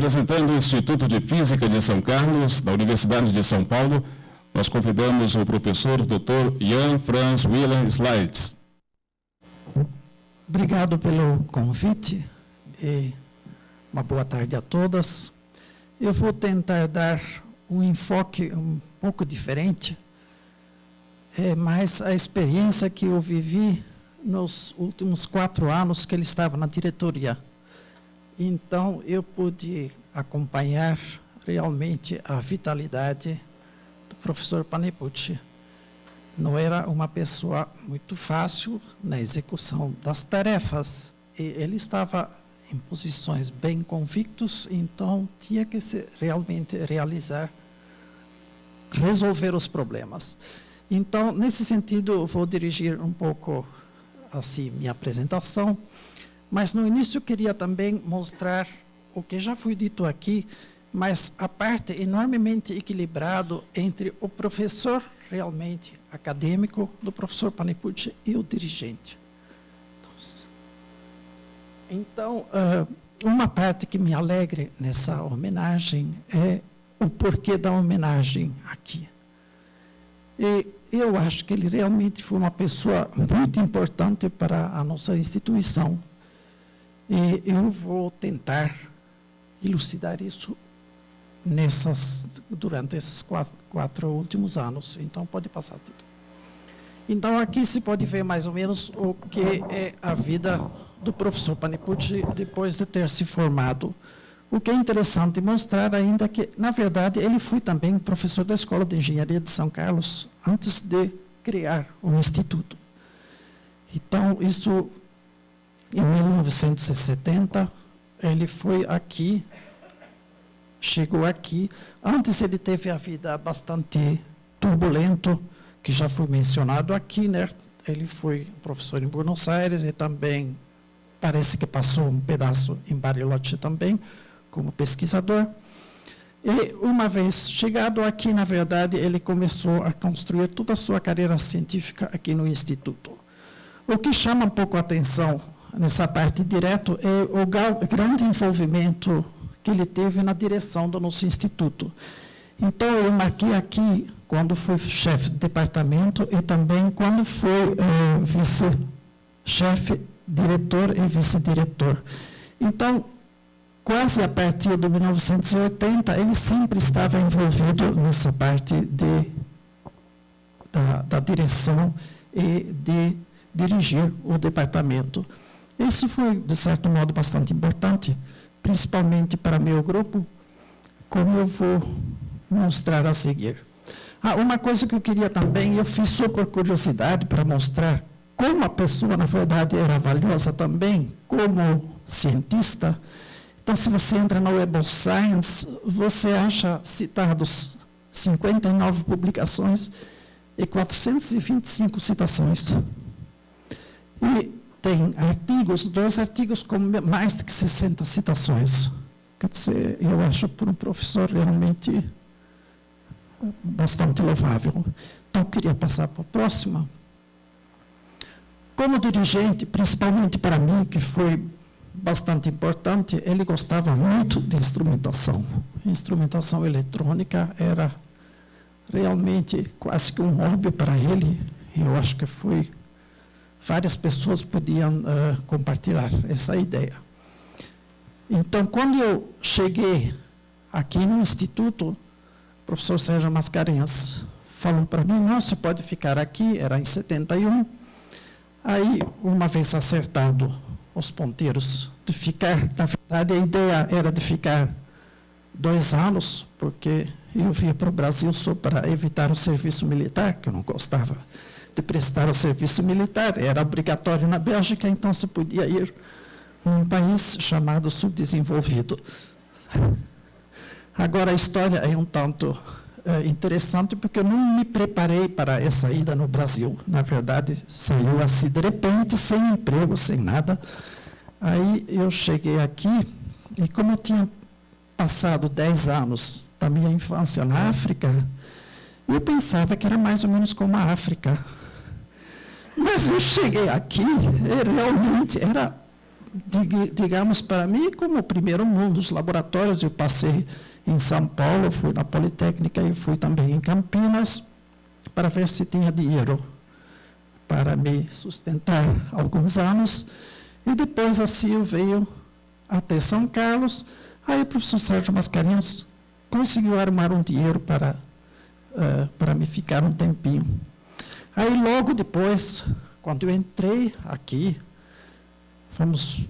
representando o Instituto de Física de São Carlos, da Universidade de São Paulo, nós convidamos o professor Dr. Jan Franz Wilhelm Slides. Obrigado pelo convite e uma boa tarde a todas. Eu vou tentar dar um enfoque um pouco diferente, mas a experiência que eu vivi nos últimos 4 anos que ele estava na diretoria. Então, eu pude acompanhar realmente a vitalidade do professor Panipucci. Não era uma pessoa muito fácil na execução das tarefas. E ele estava em posições bem convictos, então tinha que realmente resolver os problemas. Então, nesse sentido, eu vou dirigir um pouco assim minha apresentação, mas no início eu queria também mostrar o que já foi dito aqui, mas a parte enormemente equilibrado entre o professor realmente acadêmico do professor Panipucci e o dirigente. Então, uma parte que me alegra nessa homenagem é o porquê da homenagem aqui. E eu acho que ele realmente foi uma pessoa muito importante para a nossa instituição. E eu vou tentar elucidar isso durante esses quatro últimos anos. Então, pode passar tudo. Então, aqui se pode ver mais ou menos o que é a vida do professor Panipucci depois de ter se formado. O que é interessante mostrar ainda que, na verdade, ele foi também professor da Escola de Engenharia de São Carlos antes de criar o Instituto. Então, isso, em 1970, ele foi aqui, chegou aqui. Antes ele teve a vida bastante turbulenta, que já foi mencionado aqui, né? Ele foi professor em Buenos Aires e também parece que passou um pedaço em Bariloche também, como pesquisador. E uma vez chegado aqui, na verdade, ele começou a construir toda a sua carreira científica aqui no Instituto. O que chama um pouco a atenção nessa parte direto é o grande envolvimento que ele teve na direção do nosso Instituto. Então, eu marquei aqui quando foi chefe de departamento e também quando foi vice-chefe, diretor e vice-diretor. Então, quase a partir de 1980, ele sempre estava envolvido nessa parte da direção e de dirigir o departamento. Isso foi, de certo modo, bastante importante, principalmente para meu grupo, como eu vou mostrar a seguir. Uma coisa que eu queria também, eu fiz só por curiosidade, para mostrar como a pessoa, na verdade, era valiosa também, como cientista. Então, se você entra na Web of Science, você acha citados 59 publicações e 425 citações. E tem artigos, 2 artigos com mais de 60 citações. Quer dizer, eu acho para um professor realmente bastante louvável. Então, eu queria passar para a próxima. Como dirigente, principalmente para mim, que foi bastante importante, ele gostava muito de instrumentação. Instrumentação eletrônica era realmente quase que um hobby para ele. E eu acho que várias pessoas podiam compartilhar essa ideia. Então, quando eu cheguei aqui no Instituto, o professor Sérgio Mascarenhas falou para mim, não, você pode ficar aqui, era em 71. Aí, uma vez acertado os ponteiros de ficar, na verdade, a ideia era de ficar 2 anos, porque eu vinha para o Brasil só para evitar o serviço militar, que eu não gostava de prestar o serviço militar, era obrigatório na Bélgica, então se podia ir num país chamado subdesenvolvido. Agora, a história é um tanto interessante, porque eu não me preparei para essa ida no Brasil. Na verdade, saiu assim de repente, sem emprego, sem nada. Aí eu cheguei aqui, e como eu tinha passado 10 anos da minha infância na África, eu pensava que era mais ou menos como a África. Mas eu cheguei aqui, e realmente era digamos, para mim, como o primeiro mundo, os laboratórios, eu passei em São Paulo, fui na Politécnica e fui também em Campinas, para ver se tinha dinheiro para me sustentar alguns anos. E depois a CIO veio até São Carlos, aí o professor Sérgio Mascarenhas conseguiu arrumar um dinheiro para me ficar um tempinho. Aí, logo depois, quando eu entrei aqui,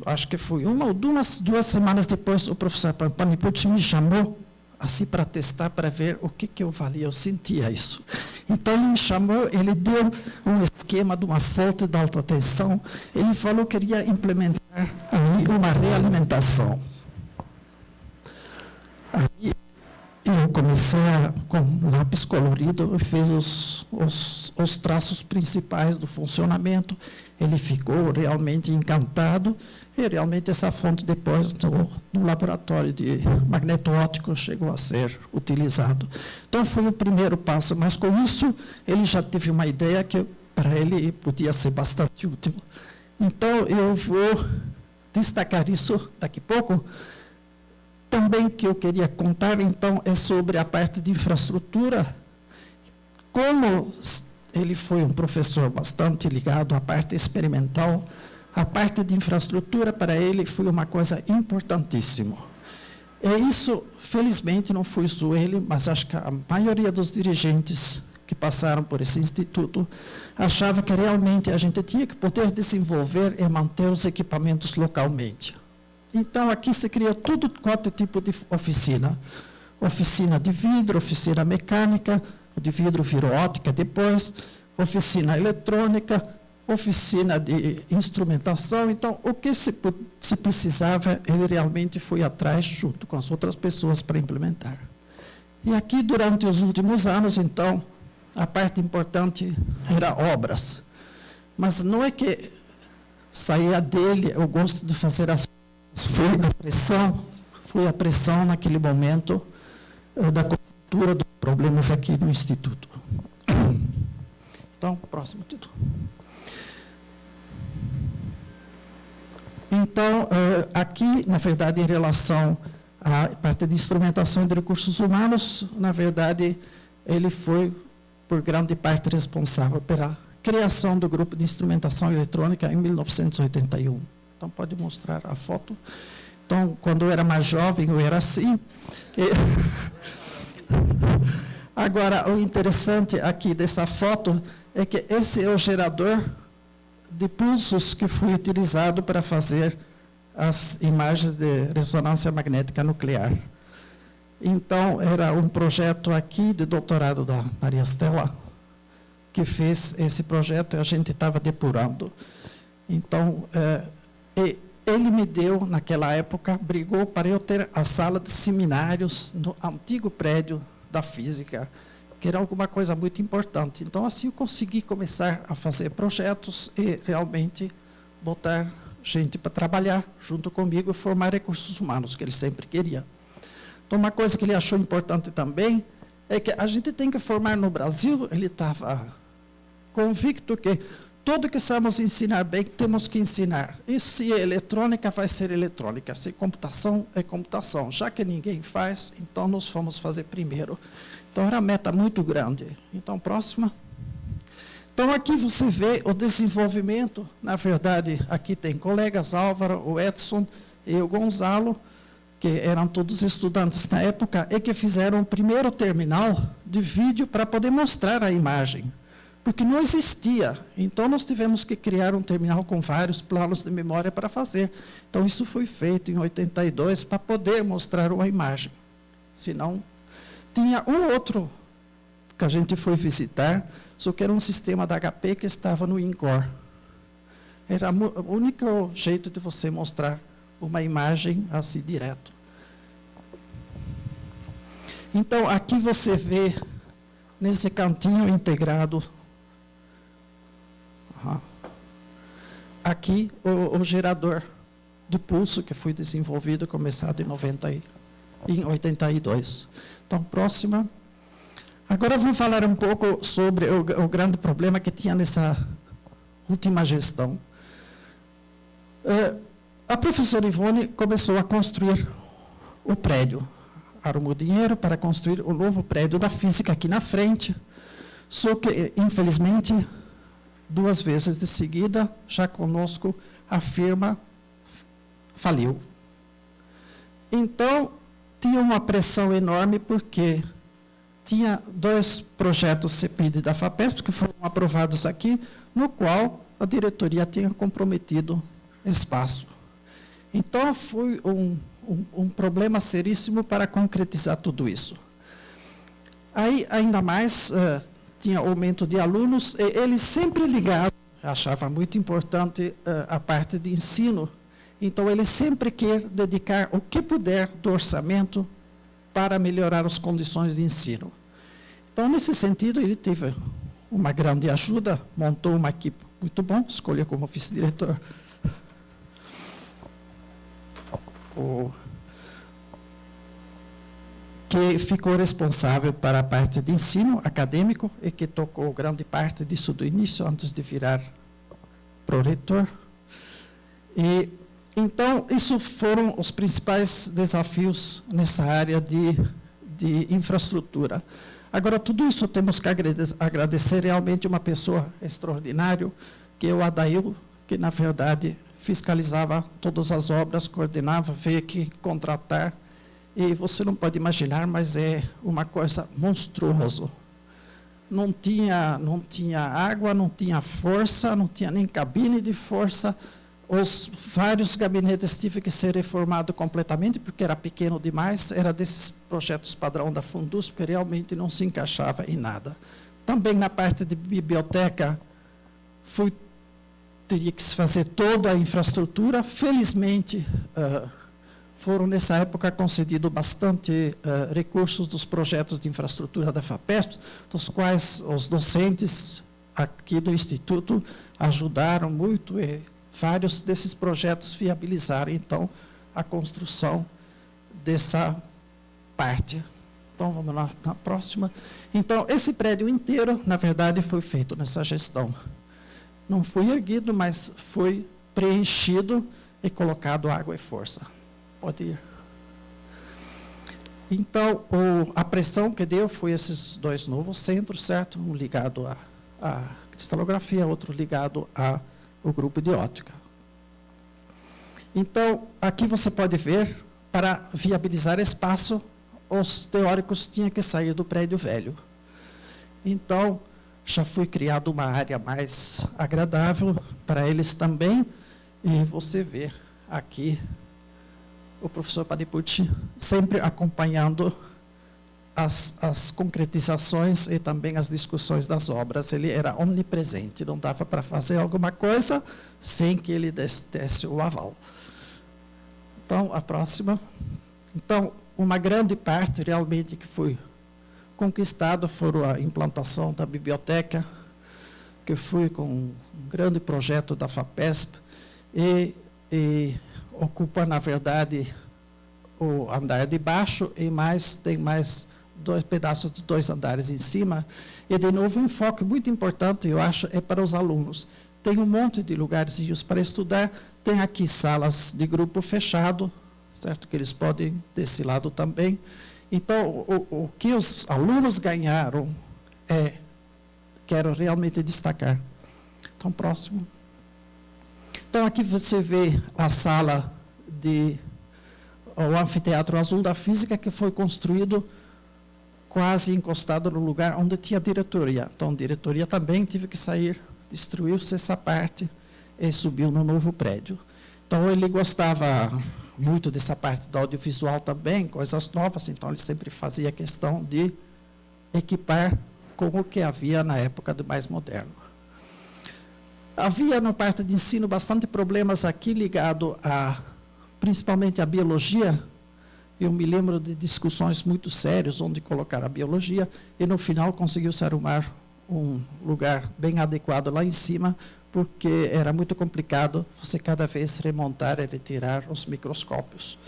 acho que foi uma ou duas semanas depois, o professor Panipucci me chamou assim para testar, para ver o que eu valia, eu sentia isso. Então, ele me chamou, ele deu um esquema de uma fonte de alta tensão, ele falou que queria implementar aí uma realimentação. Aí, eu comecei com lápis colorido, eu fiz os traços principais do funcionamento, ele ficou realmente encantado, e realmente essa fonte depois no laboratório de magneto óptico chegou a ser utilizado. Então foi o primeiro passo, mas com isso ele já teve uma ideia que para ele podia ser bastante útil. Então eu vou destacar isso daqui a pouco. Também que eu queria contar, então, é sobre a parte de infraestrutura. Como ele foi um professor bastante ligado à parte experimental, a parte de infraestrutura para ele foi uma coisa importantíssima. E isso, felizmente, não foi só ele, mas acho que a maioria dos dirigentes que passaram por esse instituto achava que realmente a gente tinha que poder desenvolver e manter os equipamentos localmente. Então, aqui se cria todo quanto tipo de oficina. Oficina de vidro, oficina mecânica, de vidro virou ótica depois, oficina eletrônica, oficina de instrumentação. Então, o que se precisava, ele realmente foi atrás, junto com as outras pessoas, para implementar. E aqui, durante os últimos anos, então, a parte importante era obras. Mas não é que saía dele o gosto de fazer as coisas. Foi a pressão naquele momento da conjuntura dos problemas aqui no Instituto. Então, próximo título. Então, aqui, na verdade, em relação à parte de instrumentação de recursos humanos, na verdade, ele foi, por grande parte, responsável pela criação do grupo de instrumentação eletrônica em 1981. Então, pode mostrar a foto. Então, quando eu era mais jovem, eu era assim. Agora, o interessante aqui dessa foto é que esse é o gerador de pulsos que foi utilizado para fazer as imagens de ressonância magnética nuclear. Então, era um projeto aqui de doutorado da Maria Estela, que fez esse projeto e a gente estava depurando. Então, ele me deu, naquela época, brigou para eu ter a sala de seminários no antigo prédio da física, que era alguma coisa muito importante. Então, assim, eu consegui começar a fazer projetos e realmente botar gente para trabalhar junto comigo e formar recursos humanos, que ele sempre queria. Então, uma coisa que ele achou importante também é que a gente tem que formar no Brasil, ele estava convicto que tudo que sabemos ensinar bem, temos que ensinar. E se é eletrônica, vai ser eletrônica. Se é computação, é computação. Já que ninguém faz, então nós vamos fazer primeiro. Então, era uma meta muito grande. Então, próxima. Então, aqui você vê o desenvolvimento. Na verdade, aqui tem colegas, Álvaro, o Edson e o Gonzalo, que eram todos estudantes na época, e que fizeram o primeiro terminal de vídeo para poder mostrar a imagem. Porque não existia. Então, nós tivemos que criar um terminal com vários planos de memória para fazer. Então, isso foi feito em 82 para poder mostrar uma imagem. Senão, tinha um outro que a gente foi visitar, só que era um sistema da HP que estava no INCOR. Era o único jeito de você mostrar uma imagem assim direto. Então, aqui você vê, nesse cantinho integrado, aqui o gerador de pulso que foi desenvolvido, começado em 82. Então, próxima. Agora eu vou falar um pouco sobre o grande problema que tinha nessa última gestão. a professora Ivone começou a construir o prédio. Arrumou dinheiro para construir o novo prédio da física aqui na frente, só que, infelizmente, 2 vezes de seguida, já conosco, a firma faliu. Então, tinha uma pressão enorme, porque tinha 2 projetos CEPID da FAPESP, que foram aprovados aqui, no qual a diretoria tinha comprometido espaço. Então, foi um problema seríssimo para concretizar tudo isso. Aí, ainda mais, tinha aumento de alunos, e ele sempre ligado, achava muito importante a parte de ensino, então ele sempre quer dedicar o que puder do orçamento para melhorar as condições de ensino. Então, nesse sentido, ele teve uma grande ajuda, montou uma equipe muito boa, escolheu como vice-diretor que ficou responsável para a parte de ensino acadêmico e que tocou grande parte disso do início, antes de virar pró-reitor. E, então, isso foram os principais desafios nessa área de infraestrutura. Agora, tudo isso temos que agradecer realmente uma pessoa extraordinária, que é o Adail, que, na verdade, fiscalizava todas as obras, coordenava, veio aqui contratar. E você não pode imaginar, mas é uma coisa monstruosa. Não tinha água, não tinha força, não tinha nem cabine de força. Os vários gabinetes tiveram que ser reformados completamente, porque era pequeno demais, era desses projetos padrão da Fundusp, que realmente não se encaixava em nada. Também na parte de biblioteca, teria que se fazer toda a infraestrutura. Felizmente, foram, nessa época, concedidos bastante recursos dos projetos de infraestrutura da FAPESP, dos quais os docentes aqui do Instituto ajudaram muito, e vários desses projetos viabilizaram, então, a construção dessa parte. Então, vamos lá na próxima. Então, esse prédio inteiro, na verdade, foi feito nessa gestão. Não foi erguido, mas foi preenchido e colocado água e força. Pode ir. Então, a pressão que deu foi esses 2 novos centros, certo? Um ligado à cristalografia, outro ligado ao grupo de óptica. Então, aqui você pode ver, para viabilizar espaço, os teóricos tinham que sair do prédio velho. Então, já foi criada uma área mais agradável para eles também, e você vê aqui o professor Panipucci sempre acompanhando as concretizações e também as discussões das obras. Ele era onipresente, não dava para fazer alguma coisa sem que ele desse o aval. Então, a próxima. Então, uma grande parte realmente que foi conquistada foi a implantação da biblioteca, que foi com um grande projeto da FAPESP, e ocupa, na verdade, o andar de baixo, e tem mais 2 pedaços de 2 andares em cima. E, de novo, um enfoque muito importante, eu acho, é para os alunos. Tem um monte de lugarzinhos para estudar, tem aqui salas de grupo fechado, certo? Que eles podem desse lado também. Então, o que os alunos ganharam, quero realmente destacar. Então, próximo. Então, aqui você vê a sala o anfiteatro azul da física, que foi construído quase encostado no lugar onde tinha a diretoria. Então, a diretoria também teve que sair, destruiu-se essa parte e subiu no novo prédio. Então, ele gostava muito dessa parte do audiovisual também, coisas novas, então ele sempre fazia questão de equipar com o que havia na época do mais moderno. Havia, na parte de ensino, bastante problemas aqui ligado principalmente à biologia. Eu me lembro de discussões muito sérias onde colocar a biologia, e no final conseguiu-se arrumar um lugar bem adequado lá em cima, porque era muito complicado você cada vez remontar e retirar os microscópios.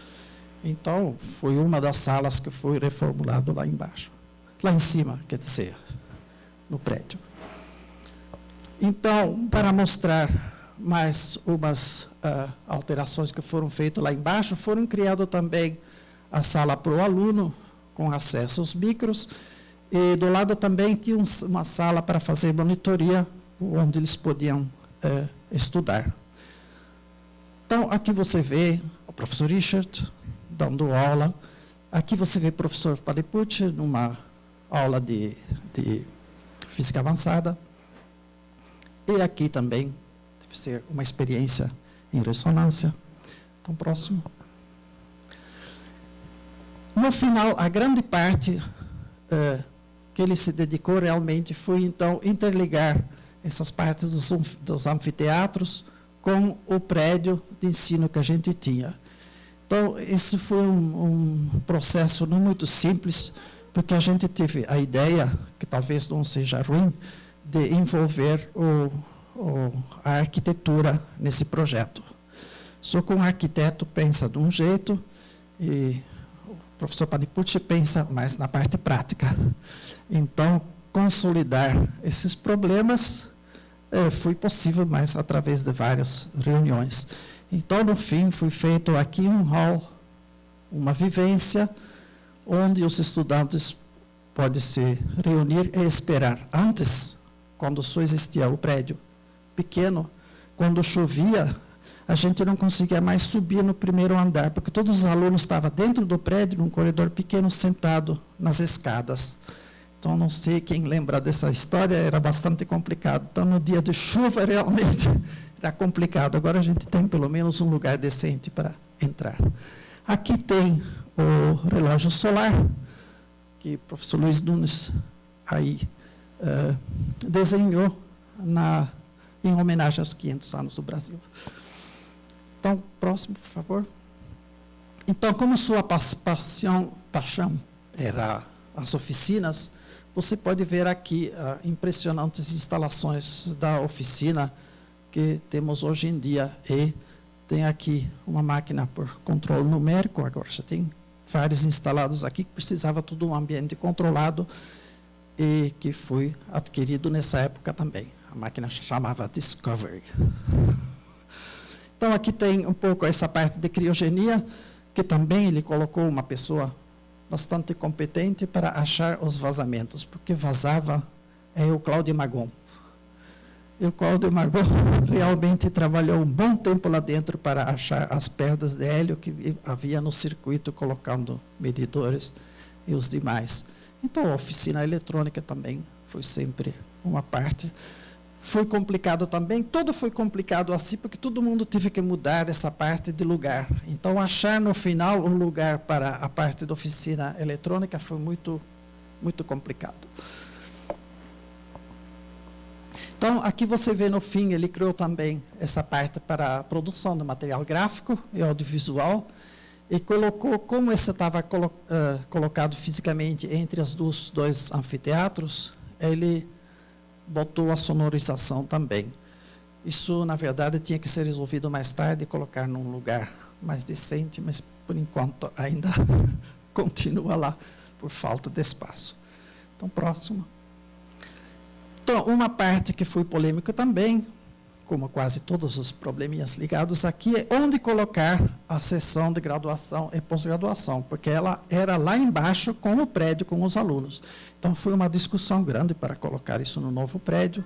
Então, foi uma das salas que foi reformulado lá embaixo. Lá em cima, quer dizer, no prédio. Então, para mostrar mais umas alterações que foram feitas lá embaixo, foram criadas também a sala para o aluno, com acesso aos micros, e do lado também tinha uma sala para fazer monitoria, onde eles podiam estudar. Então, aqui você vê o professor Richard dando aula, aqui você vê o professor Panipucci numa aula de física avançada, e aqui também deve ser uma experiência em ressonância. Então, próximo. No final, a grande parte que ele se dedicou realmente foi, então, interligar essas partes dos anfiteatros com o prédio de ensino que a gente tinha. Então, esse foi um processo não muito simples, porque a gente teve a ideia, que talvez não seja ruim, de envolver a arquitetura nesse projeto. Só que um arquiteto pensa de um jeito e o professor Panipucci pensa mais na parte prática. Então, consolidar esses problemas foi possível, mas através de várias reuniões. Então, no fim, foi feito aqui um hall, uma vivência, onde os estudantes podem se reunir e esperar. Antes, quando só existia o prédio pequeno, quando chovia, a gente não conseguia mais subir no primeiro andar, porque todos os alunos estavam dentro do prédio, num corredor pequeno, sentado nas escadas. Então, não sei quem lembra dessa história, era bastante complicado. Então, no dia de chuva, realmente, era complicado. Agora a gente tem, pelo menos, um lugar decente para entrar. Aqui tem o relógio solar, que o professor Luiz Nunes aí desenhou em homenagem aos 500 anos do Brasil. Então, próximo, por favor. Então, como sua paixão era as oficinas, você pode ver aqui impressionantes instalações da oficina que temos hoje em dia. E tem aqui uma máquina por controle numérico, agora já tem vários instalados aqui, que precisava tudo um ambiente controlado e que foi adquirido nessa época também. A máquina chamava Discovery. Então, aqui tem um pouco essa parte de criogenia, que também ele colocou uma pessoa bastante competente para achar os vazamentos, porque vazava o Cláudio Magon. E o Cláudio Magon realmente trabalhou um bom tempo lá dentro para achar as perdas de hélio que havia no circuito, colocando medidores e os demais. Então, a oficina eletrônica também foi sempre uma parte. Foi complicado também, tudo foi complicado assim, porque todo mundo teve que mudar essa parte de lugar. Então, achar no final um lugar para a parte da oficina eletrônica foi muito, muito complicado. Então, aqui você vê no fim, ele criou também essa parte para a produção de material gráfico e audiovisual, e colocou, como esse estava colocado fisicamente entre os dois anfiteatros, ele botou a sonorização também. Isso, na verdade, tinha que ser resolvido mais tarde e colocar num lugar mais decente, mas, por enquanto, ainda continua lá, por falta de espaço. Então, próximo. Então, uma parte que foi polêmica também, como quase todos os probleminhas ligados aqui, é onde colocar a sessão de graduação e pós-graduação, porque ela era lá embaixo com o prédio, com os alunos. Então, foi uma discussão grande para colocar isso no novo prédio,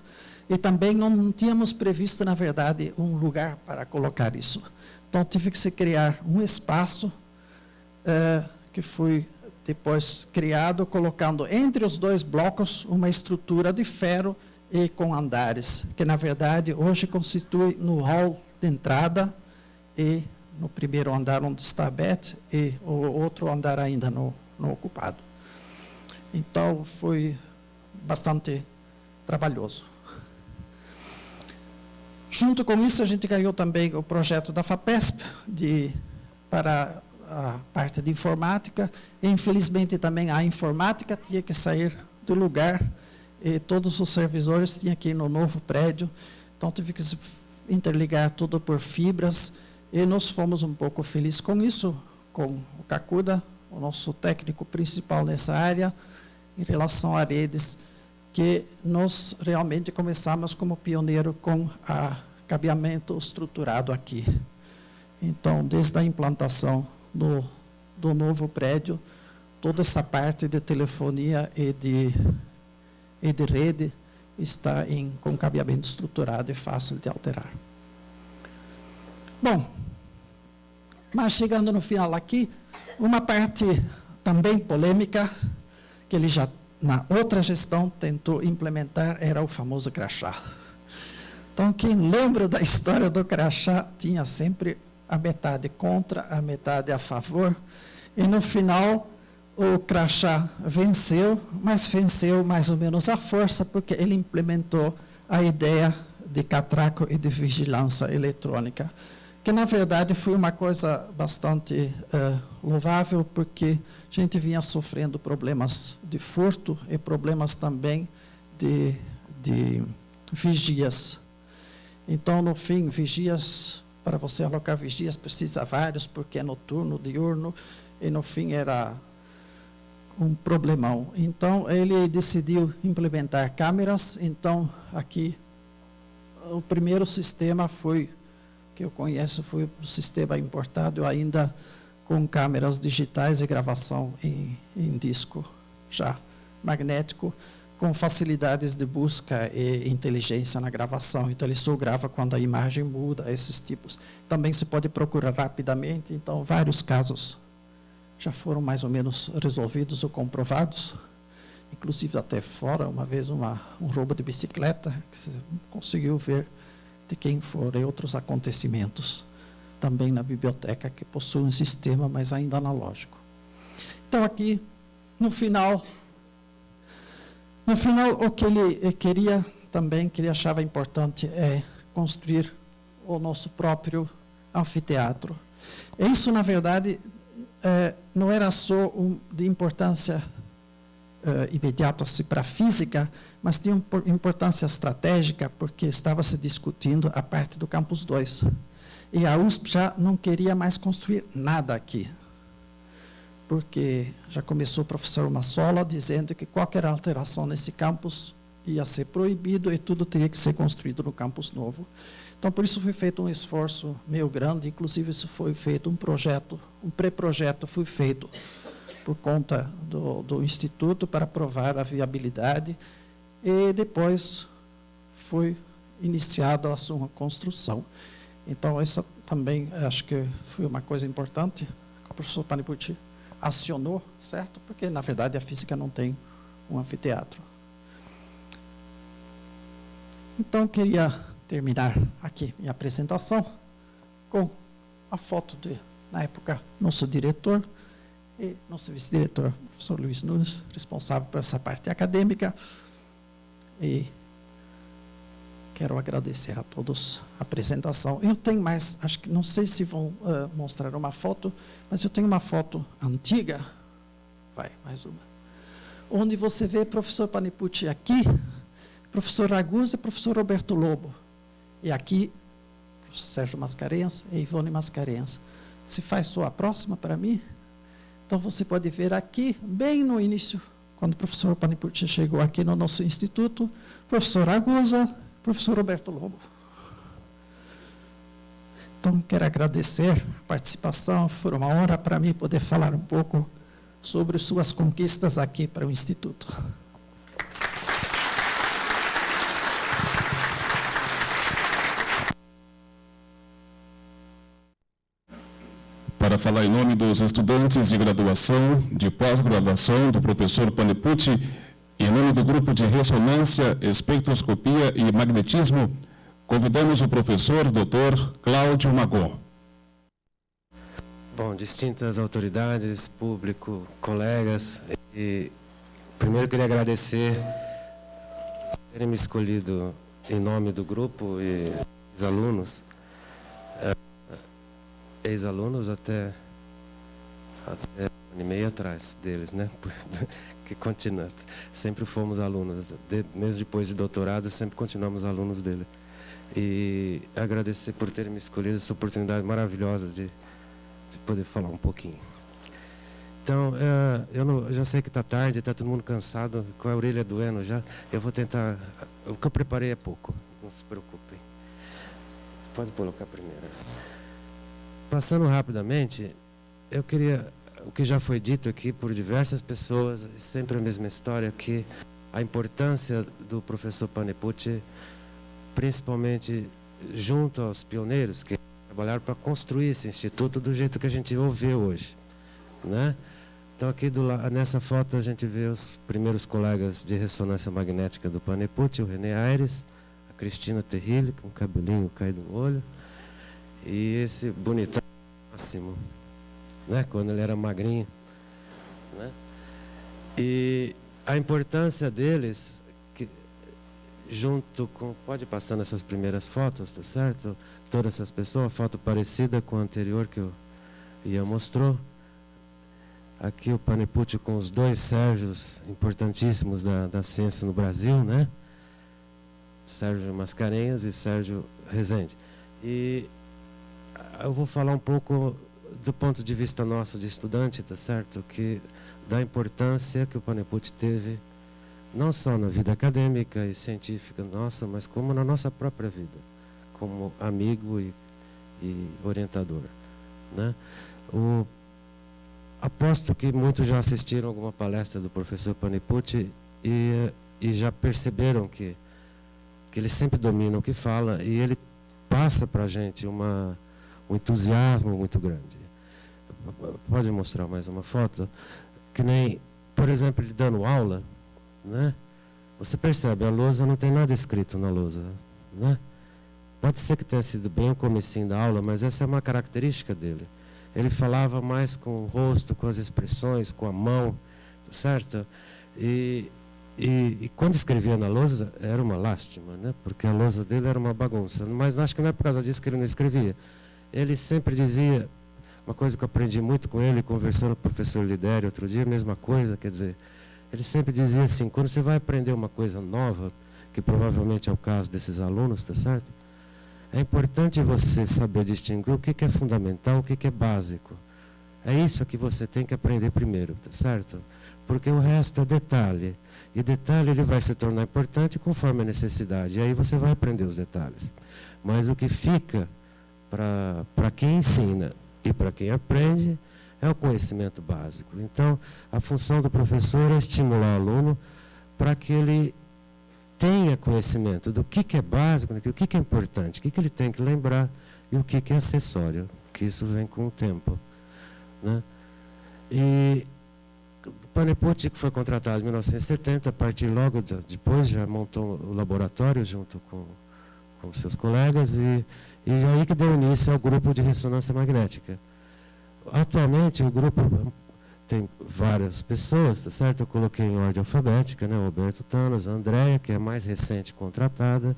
e também não tínhamos previsto, na verdade, um lugar para colocar isso. Então, tive que se criar um espaço que foi depois criado, colocando entre os dois blocos uma estrutura de ferro e com andares, que, na verdade, hoje constitui no hall de entrada e no primeiro andar onde está a Beth, e o outro andar ainda não ocupado. Então, foi bastante trabalhoso. Junto com isso, a gente ganhou também o projeto da FAPESP para a parte de informática, e, infelizmente, também a informática tinha que sair do lugar, e todos os servidores tinham que ir no novo prédio, então tive que interligar tudo por fibras, e nós fomos um pouco felizes com isso, com o Kakuda, o nosso técnico principal nessa área, em relação a redes, que nós realmente começamos como pioneiro com a cabeamento estruturado aqui. Então, desde a implantação do novo prédio, toda essa parte de telefonia e de rede está com cabeamento estruturado e fácil de alterar. Bom, mas chegando no final aqui, uma parte também polêmica, que ele já, na outra gestão, tentou implementar, era o famoso crachá. Então, quem lembra da história do crachá, tinha sempre a metade contra, a metade a favor, e no final o crachá venceu, mas venceu mais ou menos à força, porque ele implementou a ideia de catraco e de vigilância eletrônica, que na verdade foi uma coisa bastante louvável, porque a gente vinha sofrendo problemas de furto e problemas também de vigias. Então, no fim, vigias, para você alocar vigias, precisa vários, porque é noturno, diurno, e no fim era um problemão. Então, ele decidiu implementar câmeras. Então, aqui, o primeiro sistema que eu conheço foi o sistema importado, ainda com câmeras digitais e gravação em disco já magnético, com facilidades de busca e inteligência na gravação. Então, ele só grava quando a imagem muda, esses tipos. Também se pode procurar rapidamente. Então, vários casos já foram mais ou menos resolvidos ou comprovados, inclusive até fora, uma vez um roubo de bicicleta, que você conseguiu ver de quem for, e outros acontecimentos, também na biblioteca, que possui um sistema, mas ainda analógico. Então, aqui, no final, o que ele queria também, que ele achava importante, é construir o nosso próprio anfiteatro. E isso, na verdade, não era só de importância imediata assim, para a física, mas tinha importância estratégica, porque estava se discutindo a parte do Campus 2. E a USP já não queria mais construir nada aqui, porque já começou o professor Massola dizendo que qualquer alteração nesse campus ia ser proibido e tudo teria que ser construído no campus novo. Então, por isso foi feito um esforço meio grande, inclusive isso foi feito um projeto, um pré-projeto foi feito por conta do Instituto para provar a viabilidade, e depois foi iniciada a sua construção. Então, essa também acho que foi uma coisa importante que o professor Panipucci acionou, certo? Porque, na verdade, a física não tem um anfiteatro. Então, queria terminar aqui minha apresentação com a foto de, na época, nosso diretor e nosso vice-diretor, professor Luiz Nunes, responsável por essa parte acadêmica. E quero agradecer a todos a apresentação. Eu tenho mais, acho que não sei se vão mostrar uma foto, mas eu tenho uma foto antiga, mais uma, onde você vê professor Panipucci aqui, professor Ragusa e professor Roberto Lobo. E aqui, professor Sérgio Mascarenhas e Ivone Mascarenhas. Se faz só a próxima para mim? Então, você pode ver aqui, bem no início, quando o professor Panipucci chegou aqui no nosso instituto, professor Ragusa, professor Roberto Lobo. Então, quero agradecer a participação, foi uma honra para mim poder falar um pouco sobre suas conquistas aqui para o Instituto. Para falar em nome dos estudantes de graduação, de pós-graduação do professor Panipucci, em nome do grupo de ressonância, espectroscopia e magnetismo, convidamos o professor Dr. Cláudio Magon. Bom, distintas autoridades, público, colegas, primeiro queria agradecer por terem me escolhido em nome do grupo e ex-alunos, até um ano e meio atrás deles, né? Que continua. Sempre fomos alunos, mesmo depois de doutorado, sempre continuamos alunos dele. E agradecer por terem me escolhido essa oportunidade maravilhosa de poder falar um pouquinho. Então, eu já sei que está tarde, está todo mundo cansado, com a orelha doendo já. Eu vou tentar... O que eu preparei é pouco, não se preocupem. Pode colocar primeiro. Passando rapidamente, eu queria, o que já foi dito aqui por diversas pessoas, sempre a mesma história, que a importância do professor Paneputty, principalmente junto aos pioneiros que trabalharam para construir esse instituto do jeito que a gente ouve hoje, né? Então aqui nessa foto a gente vê os primeiros colegas de ressonância magnética do Paneputty, o René Aires, a Cristina Terrilli, com o cabelinho caído no olho, e esse bonitão Máximo, né? Quando ele era magrinho, né? E a importância deles, que, junto com... Pode passar nessas primeiras fotos, tá certo? Todas essas pessoas, foto parecida com a anterior que o Ian mostrou. Aqui o Paneputty com os dois Sérgios importantíssimos da ciência no Brasil, né? Sérgio Mascarenhas e Sérgio Rezende. E eu vou falar um pouco do ponto de vista nosso de estudante, tá certo? Que da importância que o Paneputty teve, não só na vida acadêmica e científica nossa, mas como na nossa própria vida, como amigo e orientador, né? Aposto que muitos já assistiram alguma palestra do professor Paneputty e já perceberam que ele sempre domina o que fala e ele passa para a gente um entusiasmo muito grande. Pode mostrar mais uma foto? Que nem, por exemplo, ele dando aula, né? Você percebe, a lousa não tem nada escrito na lousa, né? Pode ser que tenha sido bem o comecinho da aula, mas essa é uma característica dele. Ele falava mais com o rosto, com as expressões, com a mão, certo? E quando escrevia na lousa, era uma lástima, né? Porque a lousa dele era uma bagunça. Mas acho que não é por causa disso que ele não escrevia. Ele sempre dizia, uma coisa que eu aprendi muito com ele, conversando com o professor Lidério outro dia, a mesma coisa, quer dizer, ele sempre dizia assim, quando você vai aprender uma coisa nova, que provavelmente é o caso desses alunos, tá certo? É importante você saber distinguir o que é fundamental, o que é básico. É isso que você tem que aprender primeiro, tá certo? Porque o resto é detalhe. E detalhe ele vai se tornar importante conforme a necessidade. E aí você vai aprender os detalhes. Mas o que fica para quem ensina e para quem aprende é o conhecimento básico. Então, a função do professor é estimular o aluno para que ele tenha conhecimento do que é básico, o que é importante, o que ele tem que lembrar e o que é acessório, que isso vem com o tempo, né? E o Paneputty, que foi contratado em 1970, a partir logo depois já montou o laboratório junto com seus colegas e aí que deu início ao grupo de ressonância magnética. Atualmente o grupo tem várias pessoas, tá certo? Eu coloquei em ordem alfabética, né? O Alberto Thanos, a Andréia, que é a mais recente contratada,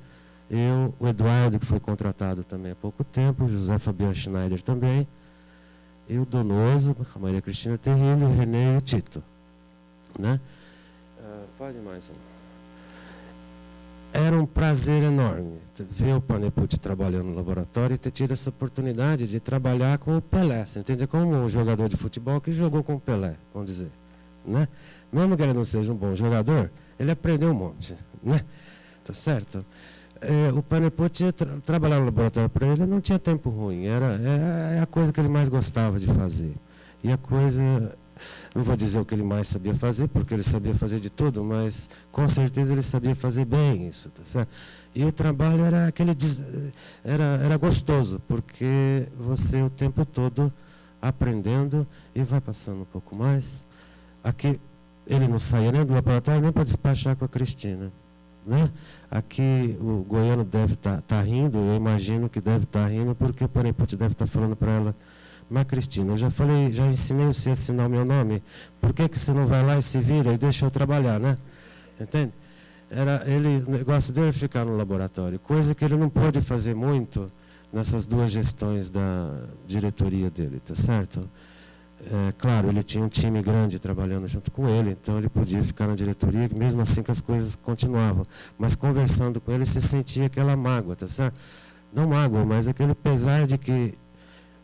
o Eduardo, que foi contratado também há pouco tempo, o José Fabiano Schneider também, e o Donoso, a Maria Cristina Terrilli, o René e o Tito, né? Pode mais um. Era um prazer enorme ver o Paneputty trabalhando no laboratório e ter tido essa oportunidade de trabalhar com o Pelé. Você entende? Como um jogador de futebol que jogou com o Pelé, vamos dizer, né? Mesmo que ele não seja um bom jogador, ele aprendeu um monte, né? Tá certo? O Paneputty trabalhar no laboratório para ele não tinha tempo ruim. É a coisa que ele mais gostava de fazer. E a coisa... Não vou dizer o que ele mais sabia fazer, porque ele sabia fazer de tudo, mas com certeza ele sabia fazer bem isso, tá certo? E o trabalho era era gostoso, porque você o tempo todo aprendendo e vai passando um pouco mais. Aqui ele não saía nem do laboratório nem para despachar com a Cristina, né? Aqui o Goiano deve estar rindo, eu imagino que deve estar rindo, porque o Paneputty deve estar falando para ela: mas Cristina, eu já falei, já ensinei você a assinar o meu nome, por que você não vai lá e se vira e deixa eu trabalhar, né? Entende? O negócio dele é ficar no laboratório, coisa que ele não pôde fazer muito nessas duas gestões da diretoria dele, tá certo? Claro, ele tinha um time grande trabalhando junto com ele, então ele podia ficar na diretoria, mesmo assim que as coisas continuavam. Mas conversando com ele, você sentia aquela mágoa, tá certo? Não mágoa, mas aquele pesar de que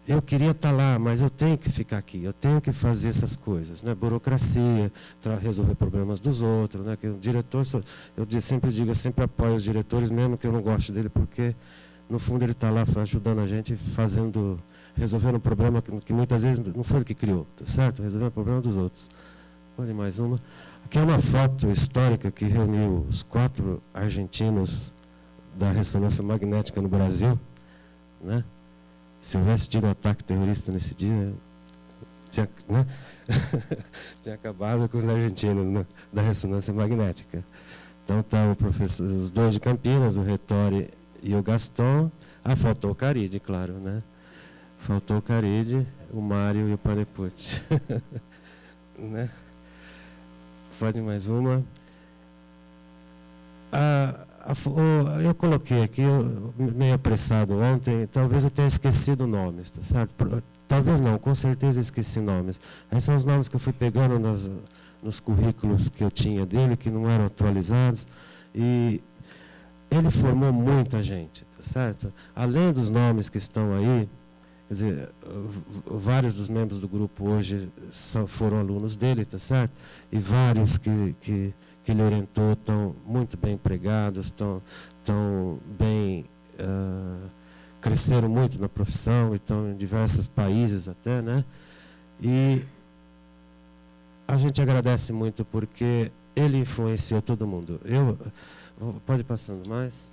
eu queria estar lá, mas eu tenho que ficar aqui, eu tenho que fazer essas coisas, né? Burocracia, resolver problemas dos outros, né? Que o diretor, eu sempre digo, eu sempre apoio os diretores, mesmo que eu não goste dele, porque no fundo ele está lá ajudando a gente, resolvendo um problema que muitas vezes não foi ele que criou, tá certo? Resolvendo o problema dos outros. Olha mais uma. Aqui é uma foto histórica que reuniu os 4 argentinos da ressonância magnética no Brasil, né? Se houvesse tido um ataque terrorista nesse dia, tinha, né? tinha acabado com os argentinos, né? Da ressonância magnética. Então tá os 2 de Campinas, o Retori e o Gaston. Faltou o Caride, claro, né? Faltou o Caride, o Mário e o Paneput. Né? Pode mais uma. Eu coloquei aqui, meio apressado ontem, talvez eu tenha esquecido nomes, tá certo? Talvez não, com certeza esqueci nomes. Esses são os nomes que eu fui pegando nos currículos que eu tinha dele, que não eram atualizados. E ele formou muita gente, tá certo? Além dos nomes que estão aí, quer dizer, vários dos membros do grupo hoje foram alunos dele, tá certo? E vários que ele orientou estão muito bem empregados, estão bem, cresceram muito na profissão, estão em diversos países até, né? E a gente agradece muito porque ele influenciou todo mundo. Pode ir passando mais,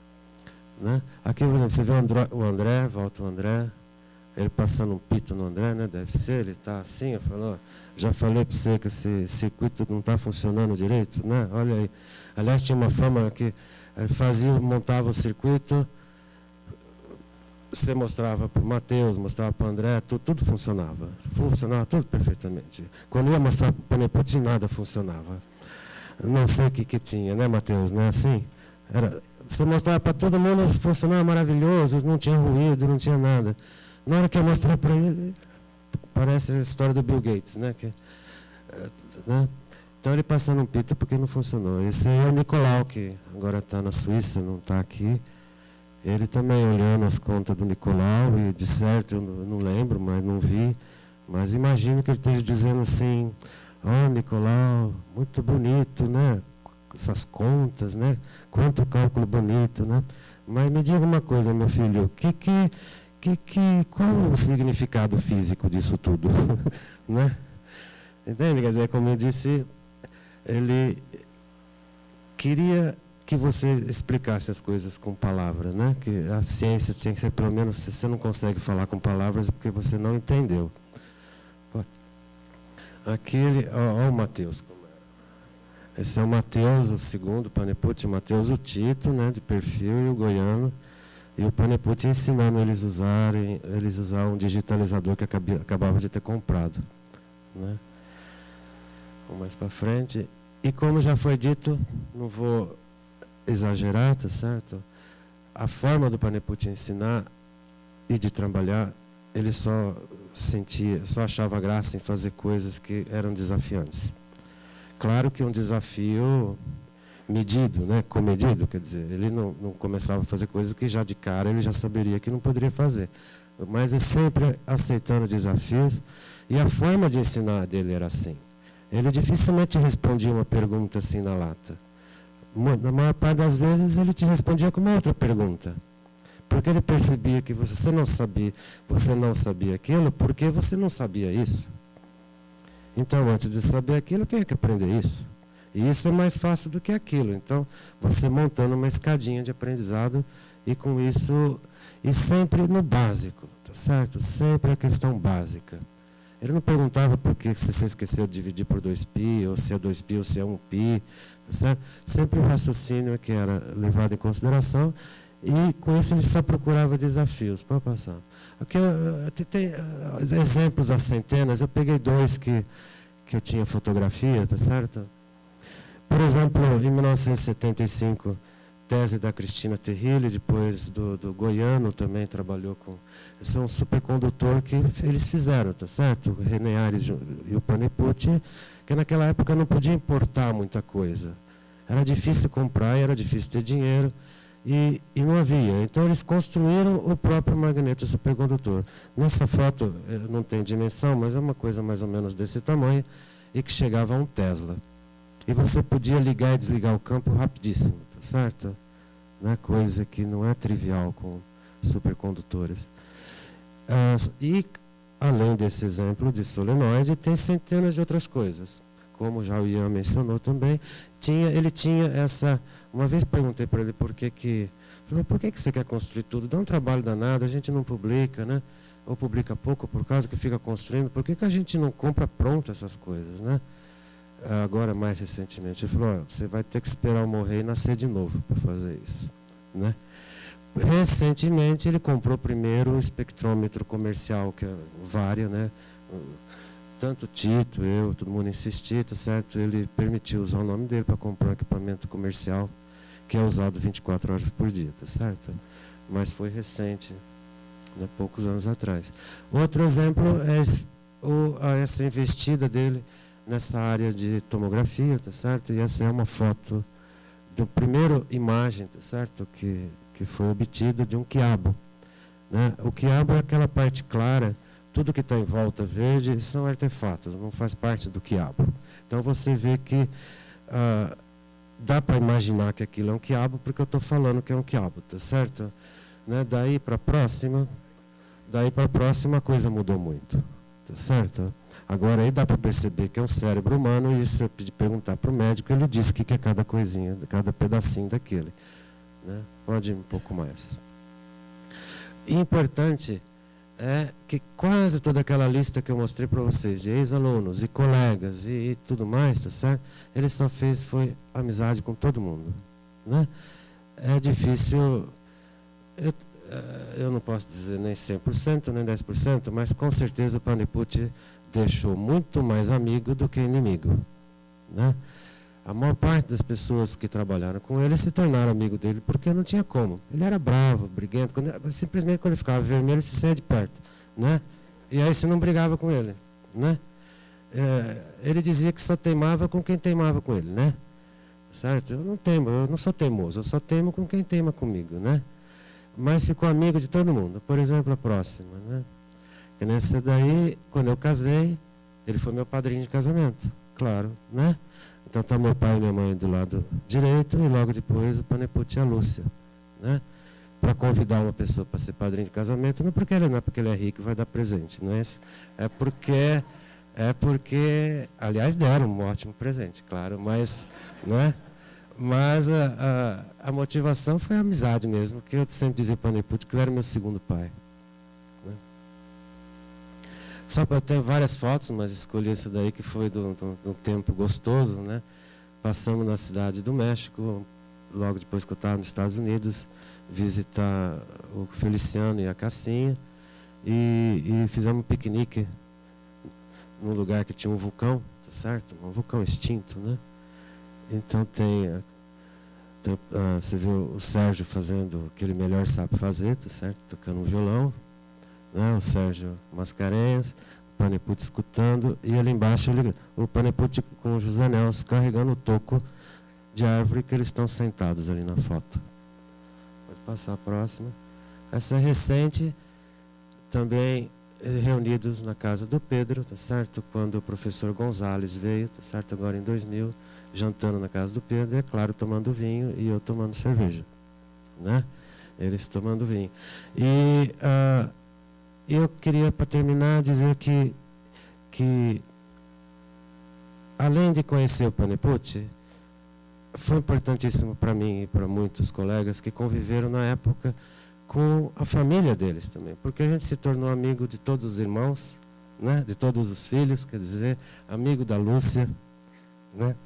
né? Aqui, por exemplo, você vê o André, volta o André, ele passando um pito no André, né? Deve ser, ele está assim, eu falo, já falei para você que esse circuito não está funcionando direito, né? Olha aí. Aliás, tinha uma forma que montava o circuito, você mostrava para o Matheus, mostrava para o André, tudo funcionava. Funcionava tudo perfeitamente. Quando ia mostrar para o Paneput, nada funcionava. Não sei o que tinha, né, Matheus? Não é assim? Você mostrava para todo mundo, funcionava maravilhoso, não tinha ruído, não tinha nada. Na hora que eu mostrar para ele, parece a história do Bill Gates, né? Né? Então ele passando um pito porque não funcionou. Esse é o Nicolau, que agora está na Suíça, não está aqui. Ele também olhando as contas do Nicolau, e de certo eu não lembro, mas não vi. Mas imagino que ele esteja dizendo assim, Nicolau, muito bonito, né? Essas contas, né? Quanto cálculo bonito, né? Mas me diga uma coisa, meu filho, qual o significado físico disso tudo? Né? Entende? Quer dizer, como eu disse, ele queria que você explicasse as coisas com palavras, né? Que a ciência tinha que ser, pelo menos, se você não consegue falar com palavras, é porque você não entendeu. Aqui, olha o Matheus. Esse é o Matheus, o segundo Paneput, o Matheus, o Tito, né, de perfil, e o Goiano. E o Paneput ensinando eles usar um digitalizador que acabava de ter comprado. Né? Vamos mais para frente. E como já foi dito, não vou exagerar, tá certo? A forma do Paneput ensinar e de trabalhar, ele só achava graça em fazer coisas que eram desafiantes. Claro que um desafio medido, né, comedido, quer dizer, ele não começava a fazer coisas que já de cara ele já saberia que não poderia fazer. Mas é sempre aceitando desafios, e a forma de ensinar dele era assim. Ele dificilmente respondia uma pergunta assim na lata. Na maior parte das vezes ele te respondia com uma outra pergunta. Porque ele percebia que você não sabia aquilo, porque você não sabia isso. Então, antes de saber aquilo, eu tenho que aprender isso. E isso é mais fácil do que aquilo. Então, você montando uma escadinha de aprendizado e com isso, e sempre no básico, tá certo? Sempre a questão básica. Ele não perguntava por que se você esqueceu de dividir por 2π, ou se é 2π ou se é 1π, tá certo? Sempre o raciocínio que era levado em consideração, e com isso ele só procurava desafios. Pode passar. Aqui tem exemplos a centenas, eu peguei 2 que eu tinha fotografia, tá certo? Por exemplo, em 1975, tese da Cristina Terrilli, depois do Goiano também trabalhou com... Esse é um supercondutor que eles fizeram, tá certo? O René Ares e o Paneput, que naquela época não podia importar muita coisa. Era difícil comprar, era difícil ter dinheiro, e não havia. Então, eles construíram o próprio magneto supercondutor. Nessa foto, não tem dimensão, mas é uma coisa mais ou menos desse tamanho, e que chegava a 1 Tesla. E você podia ligar e desligar o campo rapidíssimo, tá certo? Não é coisa que não é trivial supercondutores. E, além desse exemplo de solenoide, tem centenas de outras coisas. Como já o Ian mencionou também, ele tinha essa... Uma vez perguntei para ele por que você quer construir tudo? Dá um trabalho danado, a gente não publica, né? Ou publica pouco por causa que fica construindo. Por que a gente não compra pronto essas coisas, né? Agora, mais recentemente, ele falou, você vai ter que esperar eu morrer e nascer de novo para fazer isso, né? Recentemente, ele comprou primeiro o espectrômetro comercial, que é o Varia, né? Tanto o Tito, eu, todo mundo insistia, tá certo? Ele permitiu usar o nome dele para comprar um equipamento comercial que é usado 24 horas por dia, tá certo? Mas foi recente, né, poucos anos atrás. Outro exemplo é essa investida dele nessa área de tomografia, tá certo? E essa é uma foto da primeira imagem, tá certo? Que foi obtida de um quiabo, né? O quiabo é aquela parte clara. Tudo que está em volta verde são artefatos, não faz parte do quiabo. Então você vê que dá para imaginar que aquilo é um quiabo, porque eu estou falando que é um quiabo, tá certo? Né? Daí para a próxima a coisa mudou muito, tá certo? Agora aí dá para perceber que é um cérebro humano, e se eu perguntar para o médico, ele disse que é cada coisinha, cada pedacinho daquele, né? Pode ir um pouco mais. E importante é que quase toda aquela lista que eu mostrei para vocês, de ex-alunos e colegas e tudo mais, tá certo? Ele só foi amizade com todo mundo, né? É difícil, eu não posso dizer nem 100%, nem 10%, mas com certeza o Panipucci deixou muito mais amigo do que inimigo, né? A maior parte das pessoas que trabalharam com ele se tornaram amigo dele porque não tinha como. Ele era bravo, briguento, simplesmente quando ele ficava vermelho, se saia de perto, né? E aí você não brigava com ele, né? Ele dizia que só teimava com quem teimava com ele, né? Certo? Eu não sou teimoso, eu só teimo com quem teima comigo, né? Mas ficou amigo de todo mundo. Por exemplo, a próxima, né? E nessa daí, quando eu casei, ele foi meu padrinho de casamento, claro, né? Então está meu pai e minha mãe do lado direito, e logo depois o Panipucci e a Lúcia, né? Para convidar uma pessoa para ser padrinho de casamento, não é porque ele é rico e vai dar presente, não é isso? É porque, aliás, deram um ótimo presente, claro, mas, né? Mas a motivação foi a amizade mesmo, que eu sempre dizia para o Panipucci que ele era meu segundo pai. Só para ter várias fotos, mas escolhi essa daí que foi do tempo gostoso, né? Passamos na cidade do México, logo depois que eu estava nos Estados Unidos, visitar o Feliciano e a Cassinha, e fizemos um piquenique num lugar que tinha um vulcão, tá certo? Um vulcão extinto, né? Então você vê o Sérgio fazendo o que ele melhor sabe fazer, tá certo? Tocando um violão. Né, o Sérgio Mascarenhas, o Panipucci escutando, e ali embaixo o Panipucci com o José Nelson carregando o toco de árvore que eles estão sentados ali na foto. Pode passar a próxima. Essa é recente, também reunidos na casa do Pedro, tá certo? Quando o professor Gonzalez veio, tá certo? Agora em 2000, jantando na casa do Pedro, e é claro, tomando vinho e eu tomando cerveja, né? Eles tomando vinho. E eu queria, para terminar, dizer que além de conhecer o Panipucci, foi importantíssimo para mim e para muitos colegas que conviveram na época com a família deles também, porque a gente se tornou amigo de todos os irmãos, né, de todos os filhos, quer dizer, amigo da Lúcia, né,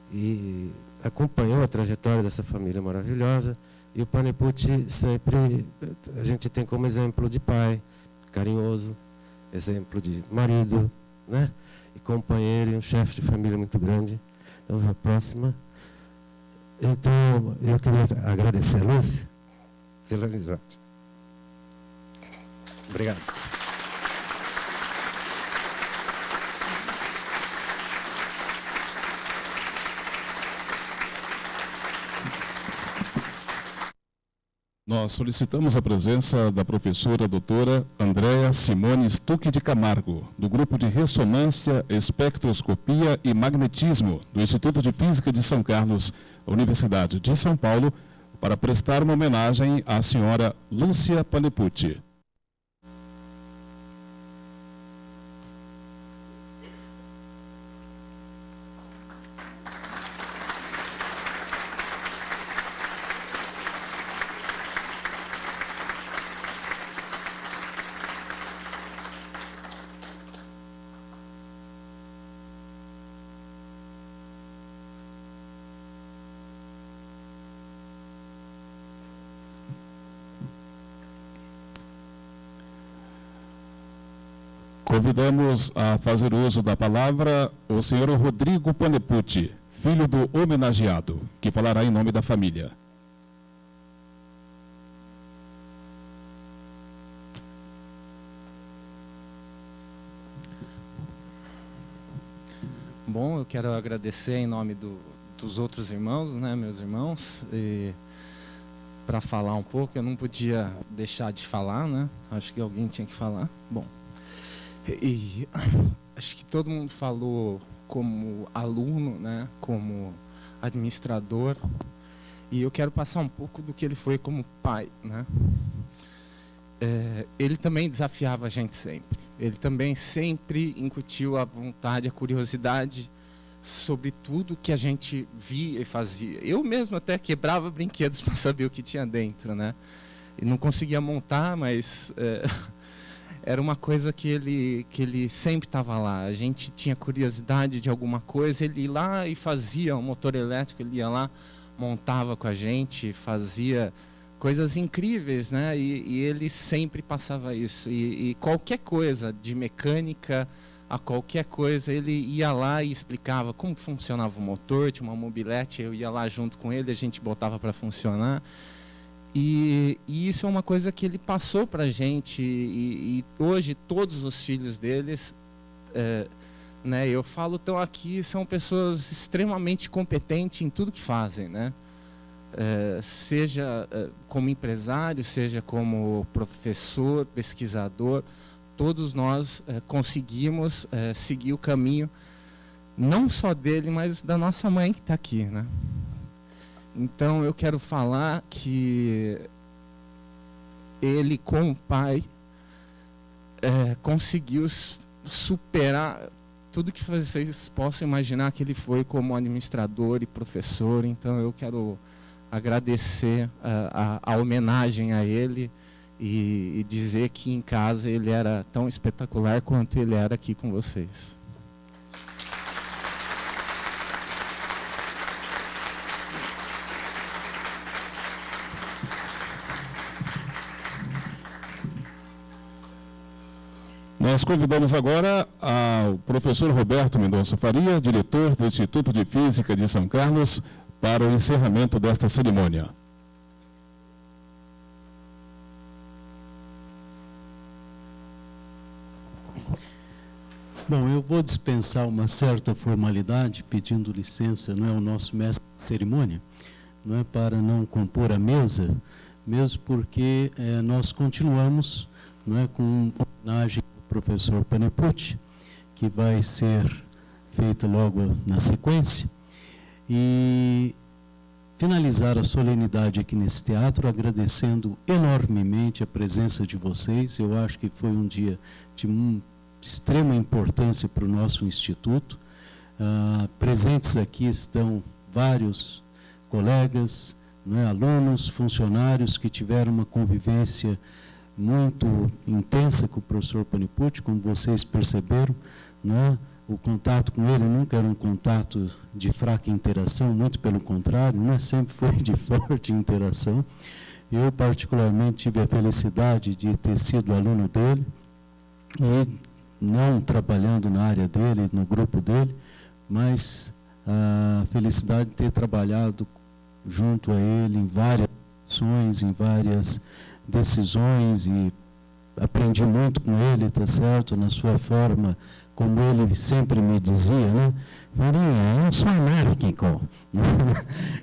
e acompanhou a trajetória dessa família maravilhosa. E o Panipucci sempre a gente tem como exemplo de pai, carinhoso, exemplo de marido, né? E companheiro e um chefe de família muito grande. Então, a próxima. Então, eu queria agradecer a Lúcia pela amizade. Obrigado. Nós solicitamos a presença da professora doutora Andréa Simone Stucchi de Camargo, do Grupo de Ressonância, Espectroscopia e Magnetismo, do Instituto de Física de São Carlos, Universidade de São Paulo, para prestar uma homenagem à senhora Lúcia Panepucci. Convidamos a fazer uso da palavra o senhor Rodrigo Panepucci, filho do homenageado, que falará em nome da família. Bom, eu quero agradecer em nome dos outros irmãos, né, meus irmãos, para falar um pouco. Eu não podia deixar de falar, né? Acho que alguém tinha que falar. Bom. E acho que todo mundo falou como aluno, né, como administrador, e eu quero passar um pouco do que ele foi como pai, né? Ele também desafiava a gente sempre. Ele também sempre incutiu a vontade, a curiosidade sobre tudo que a gente via e fazia. Eu mesmo até quebrava brinquedos para saber o que tinha dentro, né? E não conseguia montar, mas era uma coisa que ele sempre estava lá. A gente tinha curiosidade de alguma coisa, ele ia lá e fazia um motor elétrico, ele ia lá, montava com a gente, fazia coisas incríveis, né? E ele sempre passava isso. E qualquer coisa, de mecânica a qualquer coisa, ele ia lá e explicava como que funcionava o motor, tinha uma mobilete, eu ia lá junto com ele, a gente botava para funcionar. E isso é uma coisa que ele passou para a gente, e hoje todos os filhos deles, né, eu falo, estão aqui, são pessoas extremamente competentes em tudo que fazem, né? Seja como empresário, seja como professor, pesquisador, todos nós conseguimos seguir o caminho, não só dele, mas da nossa mãe que está aqui, né? Então, eu quero falar que ele, como pai, conseguiu superar tudo que vocês possam imaginar que ele foi como administrador e professor. Então, eu quero agradecer a homenagem a ele e dizer que em casa ele era tão espetacular quanto ele era aqui com vocês. Nós convidamos agora o professor Roberto Mendonça Faria, diretor do Instituto de Física de São Carlos, para o encerramento desta cerimônia. Bom, eu vou dispensar uma certa formalidade, pedindo licença, não é o nosso mestre de cerimônia, não é para não compor a mesa, mesmo porque nós continuamos, não é, com homenagem professor Panepucci, que vai ser feita logo na sequência, e finalizar a solenidade aqui nesse teatro agradecendo enormemente a presença de vocês. Eu acho que foi um dia de extrema importância para o nosso instituto. Presentes aqui estão vários colegas, né, alunos, funcionários que tiveram uma convivência muito intensa com o professor Panepucci, como vocês perceberam, né? O contato com ele nunca era um contato de fraca interação, muito pelo contrário, né? Sempre foi de forte interação. Eu, particularmente, tive a felicidade de ter sido aluno dele, e não trabalhando na área dele, no grupo dele, mas a felicidade de ter trabalhado junto a ele em várias ações, em várias decisões, e aprendi muito com ele, tá certo, na sua forma, como ele sempre me dizia, né? Farinha, eu sou anárquico.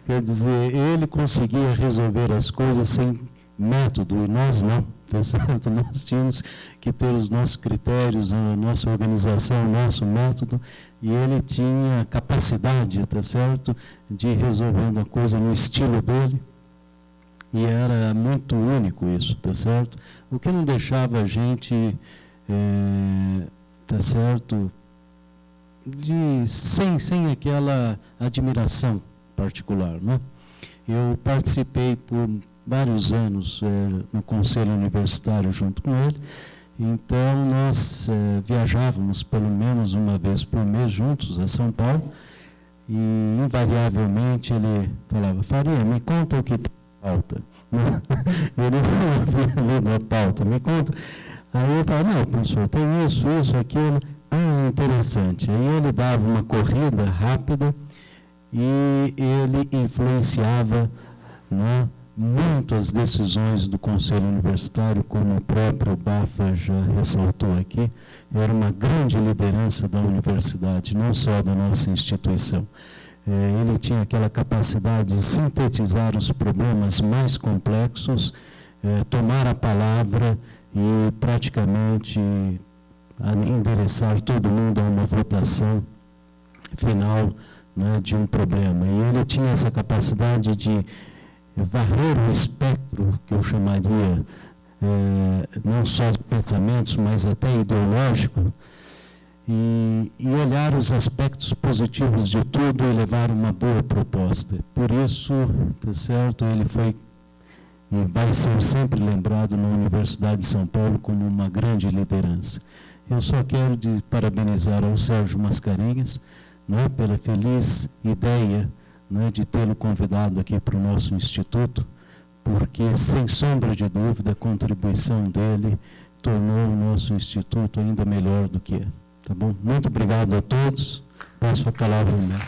Quer dizer, ele conseguia resolver as coisas sem método, e nós não, tá certo? Nós tínhamos que ter os nossos critérios, a nossa organização, o nosso método, e ele tinha capacidade, tá certo, de ir resolvendo a coisa no estilo dele. E era muito único isso, tá certo? O que não deixava a gente, tá certo, sem aquela admiração particular, né? Eu participei por vários anos no Conselho Universitário junto com ele, então nós viajávamos pelo menos uma vez por mês juntos a São Paulo, e invariavelmente ele falava: Faria, me conta o que tem na pauta. Ele não havia lido a pauta, me conta. Aí eu falava: não, professor, tem isso, aquilo. Ah, interessante. Aí ele dava uma corrida rápida e ele influenciava, né, muito as decisões do Conselho Universitário, como o próprio Bafa já ressaltou aqui. Era uma grande liderança da universidade, não só da nossa instituição. Ele tinha aquela capacidade de sintetizar os problemas mais complexos, tomar a palavra e praticamente endereçar todo mundo a uma votação final, né, de um problema. E ele tinha essa capacidade de varrer o espectro, que eu chamaria, não só de pensamentos, mas até ideológico, e olhar os aspectos positivos de tudo e levar uma boa proposta. Por isso, tá certo, ele foi e vai ser sempre lembrado na Universidade de São Paulo como uma grande liderança. Eu só quero parabenizar ao Sérgio Mascarenhas, né, pela feliz ideia, né, de tê-lo convidado aqui para o nosso instituto, porque, sem sombra de dúvida, a contribuição dele tornou o nosso instituto ainda melhor do que é. Tá bom? Muito obrigado a todos. Passo a palavra ao Mel.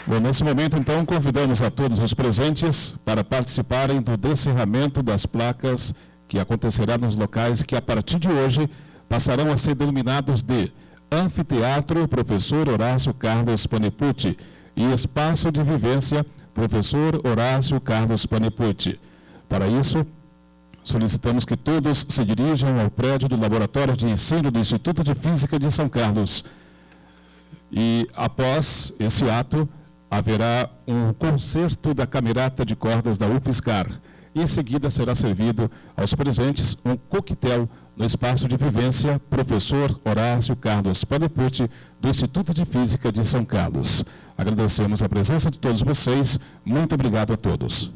Bom, nesse momento, então, convidamos a todos os presentes para participarem do descerramento das placas que acontecerá nos locais que, a partir de hoje, passarão a ser denominados de Anfiteatro Professor Horácio Carlos Panipucci e Espaço de Vivência Professor Horácio Carlos Panipucci. Para isso, solicitamos que todos se dirijam ao prédio do Laboratório de Ensino do Instituto de Física de São Carlos. E, após esse ato, haverá um concerto da Camerata de Cordas da UFSCar. E em seguida será servido aos presentes um coquetel no Espaço de Vivência Professor Horácio Carlos Panipucci, do Instituto de Física de São Carlos. Agradecemos a presença de todos vocês. Muito obrigado a todos.